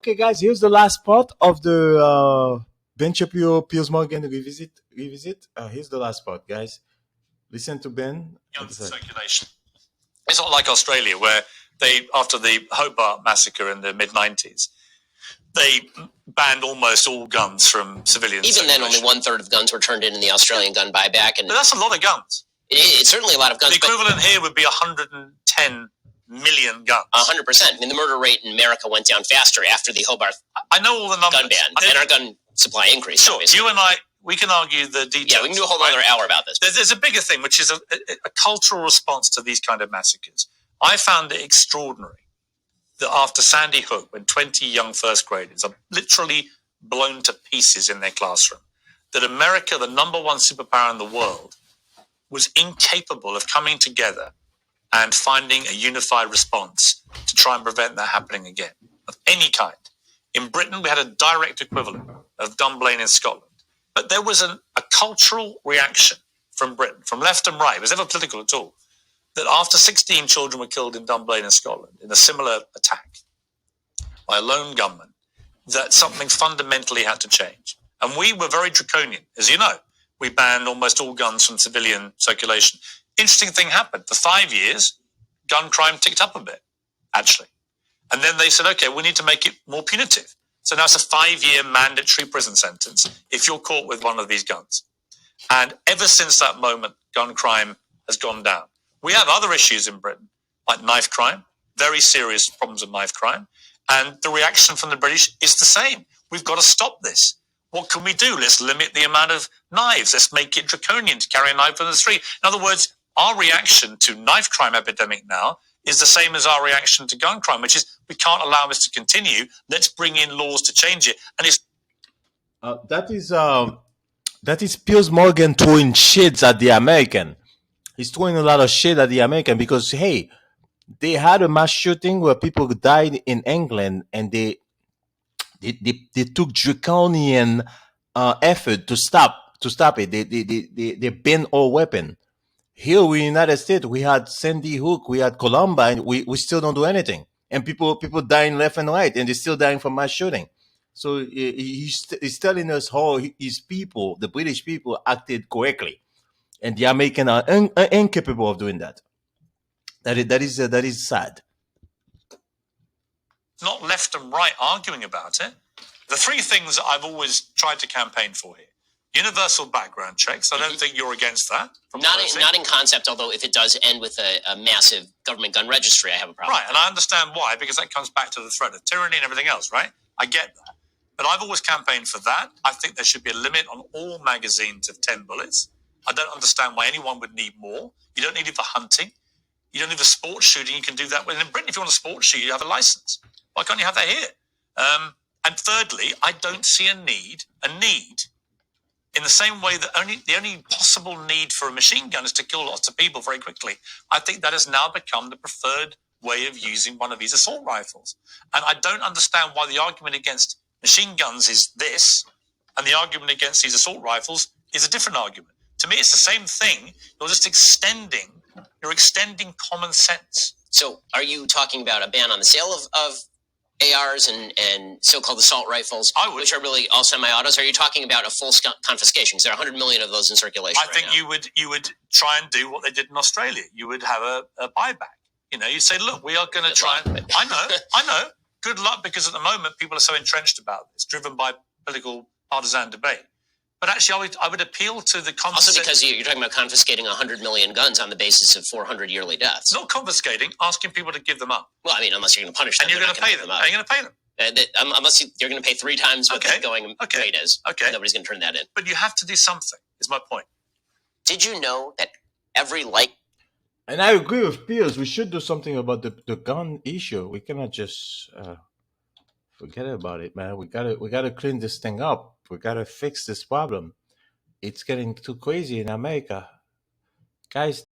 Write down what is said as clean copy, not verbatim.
Okay, guys, here's the last part of the Ben Shapiro Piers Morgan revisit. Here's the last part, guys. Listen to Ben. Circulation. It's not like Australia, where they, after the Hobart massacre in the mid-90s, they banned almost all guns from civilians. Even then, only 1/3 of guns were turned in the Australian gun buyback, and but that's a lot of guns. It's certainly a lot of guns. The equivalent here would be 110 million guns. 100%. I mean, the murder rate in America went down faster after the Hobart I know all the numbers. gun ban, and our gun supply increased. Sure, obviously. you and I, we can argue the details. Yeah, we can do a whole other hour about this. There's a bigger thing, which is a cultural response to these kind of massacres. I found it extraordinary that after Sandy Hook, when 20 young first graders are literally blown to pieces in their classroom, that America, the number one superpower in the world, was incapable of coming together and finding a unified response to try and prevent that happening again, of any kind. In Britain, we had a direct equivalent of Dunblane in Scotland. But there was a cultural reaction from Britain, from left and right, it was never political at all, that after 16 children were killed in Dunblane in Scotland in a similar attack by a lone gunman, that something fundamentally had to change. And we were very draconian, as you know. We banned almost all guns from civilian circulation. Interesting thing happened. For 5 years, gun crime ticked up a bit, actually. And then they said, okay, we need to make it more punitive. So now it's a 5-year mandatory prison sentence if you're caught with one of these guns. And ever since that moment, gun crime has gone down. We have other issues in Britain, like knife crime, very serious problems of knife crime. And the reaction from the British is the same. We've got to stop this. What can we do? Let's limit the amount of knives. Let's make it draconian to carry a knife on the street. In other words, our reaction to knife crime epidemic now is the same as our reaction to gun crime, which is we can't allow this to continue. Let's bring in laws to change it. And it's that is Piers Morgan throwing shades at the American. He's throwing a lot of shade at the American because, hey, they had a mass shooting where people died in England, and they took draconian effort to stop it. They banned all weapon. Here in the United States, we had Sandy Hook, we had Columbine, we still don't do anything, and people dying left and right, and they're still dying from mass shooting. So he's telling us how his people, the British people, acted correctly, and the Americans are incapable of doing that. That is sad. Not left and right arguing about it. The three things that I've always tried to campaign for here. Universal background checks. I don't think you're against that. Not in concept, although if it does end with a massive government gun registry, I have a problem. Right, and I understand why, because that comes back to the threat of tyranny and everything else, right? I get that. But I've always campaigned for that. I think there should be a limit on all magazines of 10 bullets. I don't understand why anyone would need more. You don't need it for hunting. You don't need a sports shooting. You can do that. Well, in Britain, if you want a sports shoot, you have a license. Why can't you have that here? And thirdly, I don't see a need in the same way that the only possible need for a machine gun is to kill lots of people very quickly. I think that has now become the preferred way of using one of these assault rifles. And I don't understand why the argument against machine guns is this, and the argument against these assault rifles is a different argument. To me, it's the same thing. You're just extending common sense. So are you talking about a ban on the sale of ARs and so-called assault rifles, which are really all semi-autos? Are you talking about a full confiscation? Because there are 100 million of those in circulation. I think you would try and do what they did in Australia. You would have a buyback. You know, you'd say, look, we are going to try and... I know. Good luck, because at the moment people are so entrenched about this, driven by political partisan debate. But actually, I would appeal to the common sense. Also because you're talking about confiscating 100 million guns on the basis of 400 yearly deaths. Not confiscating, asking people to give them up. Well, I mean, unless you're going to punish them. And you're going to pay them. Are you going to pay them? Unless you're going to pay 3 times what the going rate is. Okay. Nobody's going to turn that in. But you have to do something, is my point. Did you know that every And I agree with Piers. We should do something about the gun issue. We cannot just forget about it, man. We gotta clean this thing up. We gotta fix this problem. It's getting too crazy in America, guys.